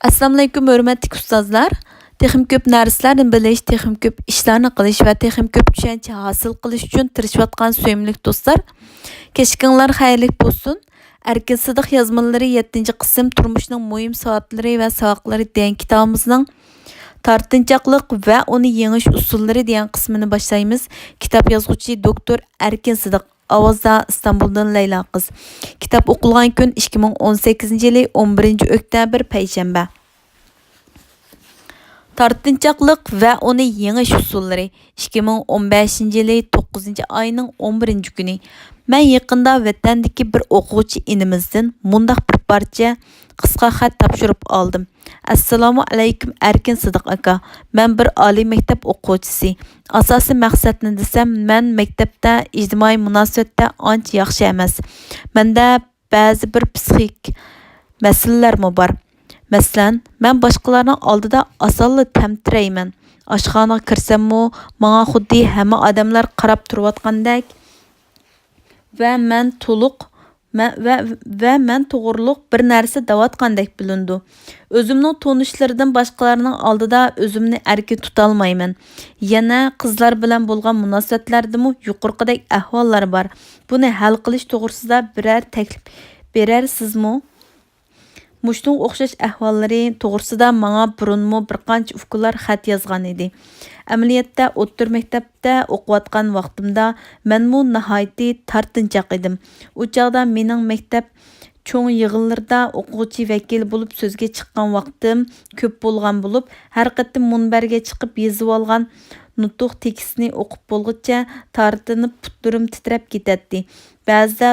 Assalomu alaykum hörmətli ustozlar. Texim köp narslarni bilish, texim köp ishlarni qilish va texim köp tushuncha hosil qilish uchun tirishayotgan suyimlik do'stlar. Kechkinglar xayrlik bo'lsin. Erkin Sidiq yazmalari 7-qism turmushning muhim soatlari va savoqlari degan kitobimizning tortinchoqlik va uni yengish usullari degan qismini boshlaymiz. Kitob yozuvchi doktor Erkin Sidiq, Ovozda İstanbul'dan Leyla kız. Kitap o'qilgan kun 2018-yili 11-oktyabr payshanba. Tortinchoqlik va uni yengish usullari 2015-yili 9-oyning 11-kuni. Men yaqinda vatandagi bir o'quvchi inimizdan mundaq bir parcha qisqa xat topshirib oldim. Assalomu alaykum Erkin Sidiq aka. Men bir oliy maktab o'quvchisi. Asosiy maqsadni desam, men maktabda ijtimoiy munosabatda ancha yaxshi emas. Menda ba'zi bir psixik masalalarmi bor. Masalan, men boshqalarning oldida osonla tamtirayman. Oshxonaga kirsammi, menga xuddi hamma odamlar qarab turayotgandek va men to'g'riliq bir narsa deyotgandek bilindi. O'zimning to'nishlaridan boshqalarning oldida o'zimni erkin tutolmayman. Yana qizlar bilan bo'lgan munosabatlardami yuqorqidek ahvollar bor. Buni hal qilish to'g'risida biror taklif berarsizmi? Mushtung o'xshash ahvollari to'g'risida menga burunmi bir qancha ufuqlar xat yozgan edi. Amaliyotda o'ttir maktabda o'qiyotgan vaqtimda menmu nihoyatda tortinchoq edim. U chog'da mening maktab cho'ng yig'inlarida o'quvchi vakil bo'lib so'zga chiqqan vaqtim ko'p bo'lgan bo'lib, har qatim munbarga chiqib yezib olgan nutq tekstni o'qib bo'lguncha tortinib putlarim titrab ketadi. Ba'zida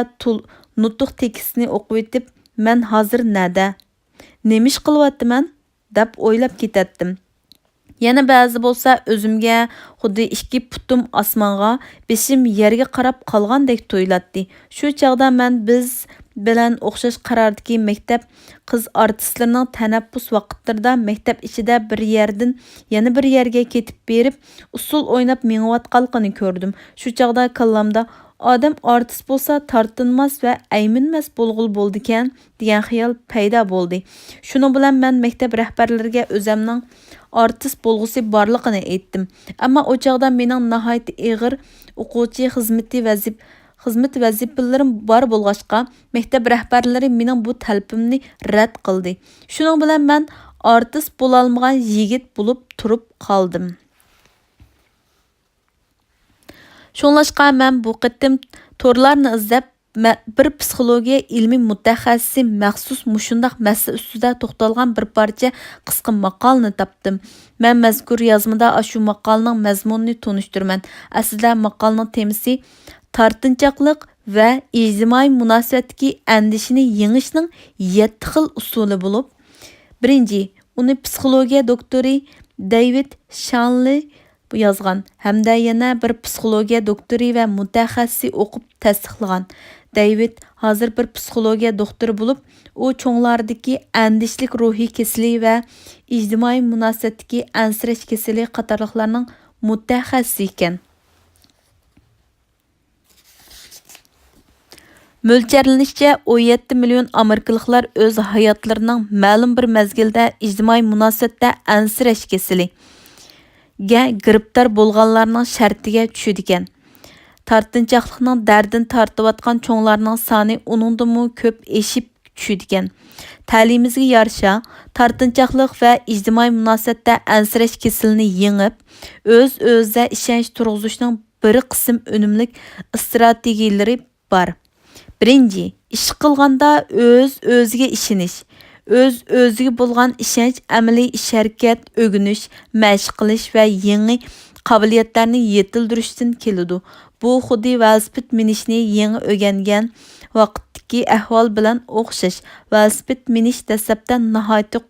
nutq tekstni o'qib o'tib, men hozir nada? Nima ish qilyapman deb o'ylab ketdim. Yana ba'zi bo'lsa o'zimga xuddi ikki putim osmonga, beshim yerga qarab qolgandek tuyuladi. Shu chog'da men biz bilan o'xshash qarordagi maktab qiz artistlarining tanaffus vaqtlarida maktab ichida bir yerdan yana bir yerga ketib berib, usul o'ynab mengayotganligini ko'rdim. Shu chog'da kallamda odam artist bo'lsa tortinmas va ayminmas bo'lg'ul bo'ldi ekan degan xayol paydo bo'ldi. Shuni bilan men maktab rahbarlariga o'zimning artist bo'lg'usi borligini aytdim. Ammo o chog'da mening nihoyat og'ir o'quvchi xizmat vazifalarim bor bo'lg'achqa, maktab rahbarlari mening bu talabimni rad qildi. Shuning bilan men artist bo'la olmagan yigit bo'lib turib qoldim. Shunlashqa men bu qitim torlarni izlab bir psixologiya ilmiy mutaxassisi maxsus mushundaq masala ustida to'xtalgan bir parcha qisqa maqolani topdim. Men mazkur yozmada shu maqolning mazmunini tunishtiraman. Aslida maqolning temasi tortinchoqlik va ijtimoiy munosabatdagi andishini yengishning 7 xil usuli bo'lib, birinchi, uni psixologiya doktori David Shanley yozgan hamda yana bir psixologiya doktori va mutaxassisi o'qib tasdiqlagan. David hozir bir psixologiya doktori bo'lib, u cho'nglardagi andishlik ruhiy kasali va ijtimoiy munosabatdagi ansirash kasali qatorliqlarning mutaxassisi ekan. Mo'ljallanishcha 17 million amerikaliklar o'z hayotlarining ma'lum bir mezgilda ijtimoiy munosabatda ansirash kasali giribdor bo'lganlarning shartiga tushadi ekan. Tortinchoqlikning dardini tortayotgan cho'nglarning soni uningdimi ko'p eshib tushadi ekan. Ta'limimizga yarasha tortinchoqlik va ijtimoiy munosabatda ansirash kasalini yengib, o'z-o'ziga ishonch turg'izishning bir qism unumli strategiyalari bor. Birinchi, ish qilganda o'z-o'ziga ishonish. O'z-o'ziga bo'lgan ishonch amaliy ish-harakat, o'rganish, mashq qilish va yangi qobiliyatlarni yetildirishdan keladi. Bu xuddi velosiped minishni yangi o'rgangan vaqtdagi ahvol bilan o'xshash. Velosiped minish dastlabda nihoyatda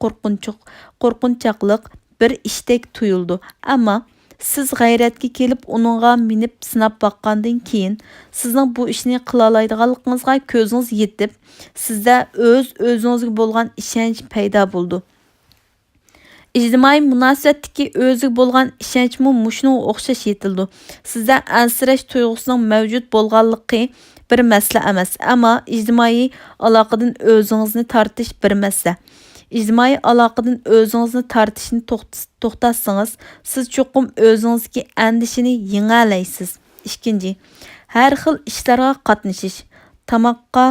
qo'rqinchoqlik bir ishdek tuyuldi. Ammo siz g'ayratga kelib uningga minib sinab boqqandan keyin sizning bu ishni qila oladiganligingizga ko'zingiz yetib, sizda o'z-o'zingizga bo'lgan ishonch paydo bo'ldi. Ijtimoiy munosabatdagi o'ziga bo'lgan ishonchmi mushunga o'xshash yetildi. Sizda ansirash tuyg'usining mavjud bo'lganligi bir masala emas, ammo ijtimoiy aloqadan o'zingizni tortish bir masala. ijtimoiy aloqadan o'zingizni tortishni to'xtatsangiz, siz cho'qim o'zingizdagi andishini yengalaysiz. Ikkinchi, har xil ishlarga qatnashish. Tamoqqa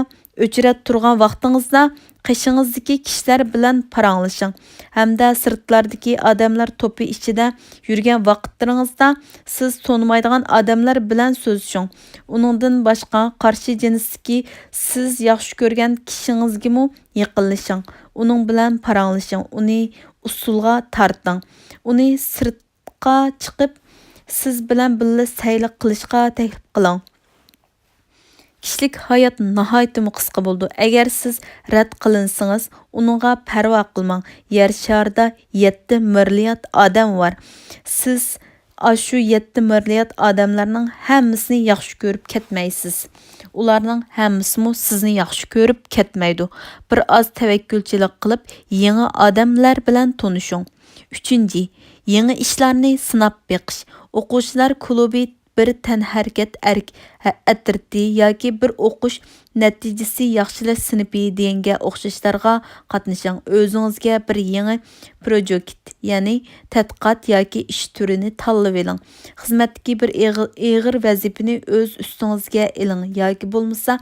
o'chirib turgan vaqtingizda qishingizdagi kishilar bilan paranglashing hamda sirtlardagi odamlar to'pi ichida yurgan vaqtlaringizda siz tanımaydigan odamlar bilan so'zlashing. Uningdan boshqa qarshi jinsdagi siz yaxshi ko'rgan kishingizga yaqinlashing. Uning bilan paranglashing, uni usulga torting. Uni sirtqa chiqib siz bilan birga sayl qilishga taklif qiling. Kişilik hayat nahayatı qisqa bo'ldi. Agar siz rad qilinsangiz, uningga parvo qilmang. Yer sharida 7 milliard odam var. Siz shu 7 milliard odamlarning hammasini yaxshi ko'rib ketmaysiz. Ularning hammasi sizni yaxshi ko'rib ketmaydi. Bir oz tavakkulchilik qilib, yangi odamlar bilan tanishing. 3. Yangi ishlarni sinab beqish. O'quvchilar klubi bir tanharakat atirti yoki bir o'qish natijasi yaxshilash sinfi deganga o'xshashlarga qatnashing. O'zingizga bir yangi projekt, ya'ni tadqiqot yoki ish turini tanlab oling. Xizmatdagi bir og'ir vazifani o'z ustingizga oling yoki bo'lmasa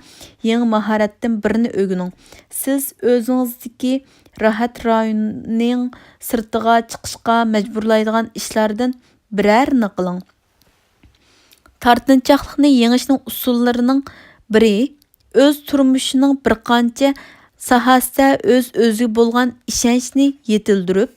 yangi mahoratdan birini o'rganing. Siz o'zingizdagi rahat rayonining sirtiga chiqishga majburlaydigan ishlardan birarni qiling. Tartınçaqlıqni yengishning usullarining biri o'z turmushining bir qancha sohasida o'z-o'ziga bo'lgan ishonchni yetildirib,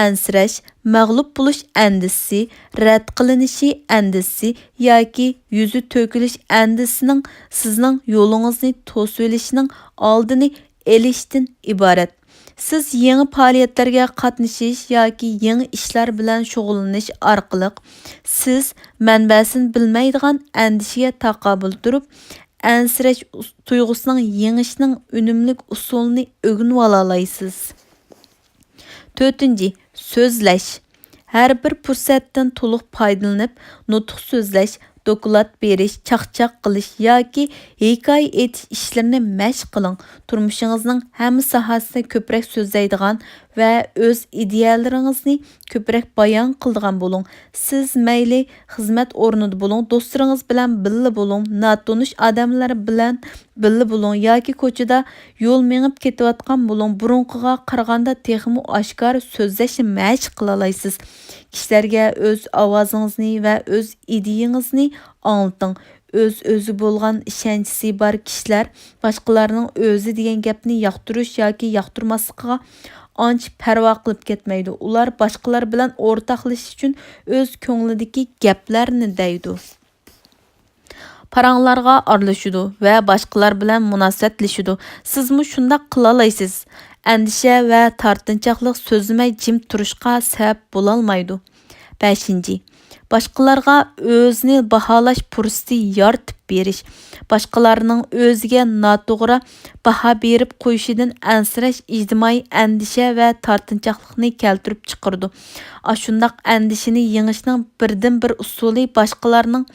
ansirash, mag'lub bo'lish andisi, rad qilinishi andisi yoki yuzi to'kilish andisining sizning yo'lingizni to'sib oldini olishdan iborat. Siz yangi faoliyatlarga qatnashish yoki yangi ishlar bilan shug'ullanish orqali siz manbasini bilmaydigan andishiga taqobil turib, ansirash tuyg'usining yengishning unumli usulini o'rganib olaysiz. 4. So'zlash. Har bir fursatdan to'liq foydalanib, nutq so'zlash, doklad berish, chaqchaq qilish yoki hikoya etish ishlarini mashq qiling. Turmushingizning hamma sohasida ko'proq so'zlaydigan va o'z ideyalaringizni ko'proq bayon qiladigan bo'ling. Siz mayli xizmat o'rnida bo'ling, do'stlaringiz bilan birga bo'ling, notanish odamlar bilan birga bo'ling yoki ko'chada yo'l menib ketayotgan bo'ling. Burunqiga qaraganda texmi oshkor so'zlashni mashq qila olasiz. Kishilarga o'z ovozingizni va o'z ideyangizni anlating. O'zi bo'lgan ishonchisi bor kishilar boshqalarning o'zi degan gapni yoqtirish yoki yoqtirmasligiga ancha parvo qilib ketmaydi. Ular boshqalar bilan o'rtoqlashish uchun o'z ko'nglidagi gaplarni deydi. Paranglarga aralashadi va boshqalar bilan munosabatlashadi. Sizmi shunday qila olasiz. Andisha va tortinchoqlik so'zlamay jim turishga sabab bo'la olmaydi. 5. Boshqalarga o'zini baholash fursati yaratib berish. Boshqalarning o'ziga noto'g'ri baho berib qo'yishidan ansirash ijtimoiy andisha va tortinchoqlikni keltirib chiqardi. Shundaq andishini yengishning birdan bir usuli boshqalarning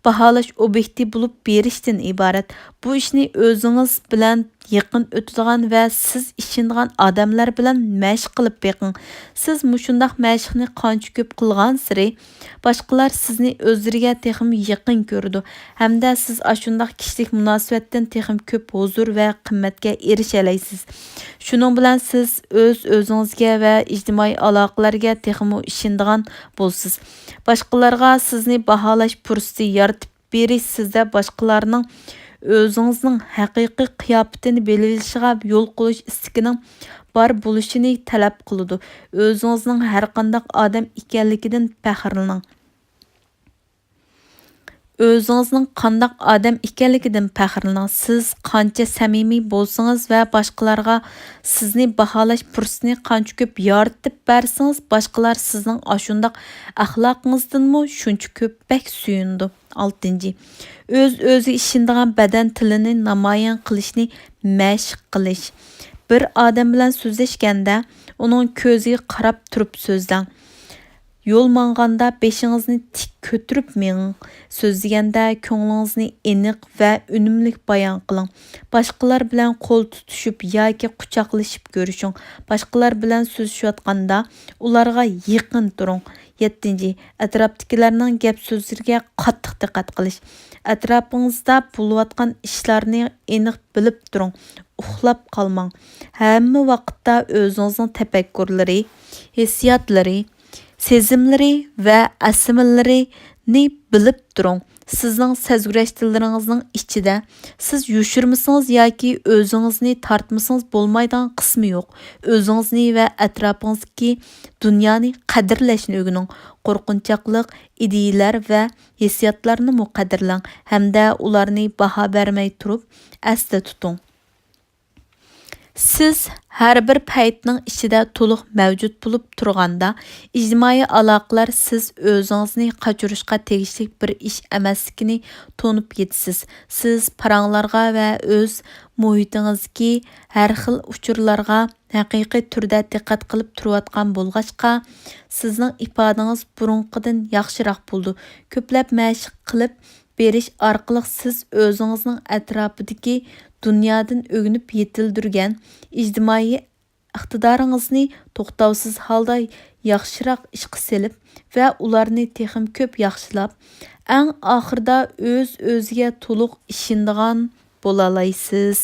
baholash obyekti bo'lib berishdan iborat. Bu ishni o'zingiz bilan yaqin o'tadigan va siz ishonadigan odamlar bilan mashq qilib beqing. Siz mushundaq mashqni qancha ko'p qilgan siri boshqalar sizni o'zlariga texim yaqin ko'rdi hamda siz ashundaq kishilik munosabatdan texim ko'p huzur va qimmatga erisha olasiz. Shuning bilan siz o'zingizga va ijtimoiy aloqalarga texim ishonadigan bo'lsiz. Boshqalarga sizni baholash fursati yaratib berish sizda boshqalarning o'zingizning haqiqiy qiyofatini belgilashiga yo'l qo'yish istikining bor bo'lishini talab qiladi. O'zingizning har qanday odam ekanligidan faxrlaning. O'zingizning qanday odam ekanligidan faxrlaning. Siz qancha samimiy bo'lsangiz va boshqalarga sizni baholash fursatini qancha ko'p yaratib bersangiz, boshqalar sizning ashundaq axloqingizdanmi shuncha ko'p bak suyunadi. 6. O'z-o'zi ishonadigan badan tilini namoyon qilishni mashq qilish. Bir odam bilan so'zlashganda uning ko'ziga qarab turib so'zlang. Yo'l manganda beshing'izni tik ko'tarib menging. So'zlaganda ko'nglingizni aniq va unumli bayon qiling. Boshqalar bilan qo'l tutishib yoki quchoqlashib ko'rishing. Boshqalar bilan so'zlashayotganda ularga yaqin turing. 7. Atrofdagilarning gap so'zlariga qattiq diqqat qilish. Atrofingizda bo'layotgan ishlarni aniq bilib turing. Uxlab qolmang. Hamma vaqtda o'zingizning tafakkurlari, hissiyotlari, sezimlari va asmillarini bilib turing. Sizning sezgirashtilaringizning ichida siz yushirmasangiz yoki o'zingizni tortmasangiz bo'lmaydigan qismi yo'q. O'zingizni va atrofingizdagi dunyoni qadrlashni o'rganing. Qo'rqinchaqliq ideyalar va hissiyotlarni muqaddirlang hamda ularni baho bermay turib asda tuting. Siz har bir paytning ichida to'liq mavjud bo'lib turganda, ijtimoiy aloqalar siz o'zingizni qochirishga tegishli bir ish emasligini to'nib yetasiz. Siz paranglarga va o'z muhitingizdagi har xil uchurlarga haqiqiy turda diqqat qilib turayotgan bo'lg'achqa, sizning ifodangiz burunqidan yaxshiroq bo'ldi. Ko'plab mashq qilib berish orqali siz o'zingizning atrofidagi dunyodan o'ginib yetildirgan ijtimoiy iqtidoringizni to'xtovsiz holda yaxshiroq ishga selib va ularni texim ko'p yaxshilab, eng oxirida o'z-o'ziga to'liq ishonadigan bo'la olasiz.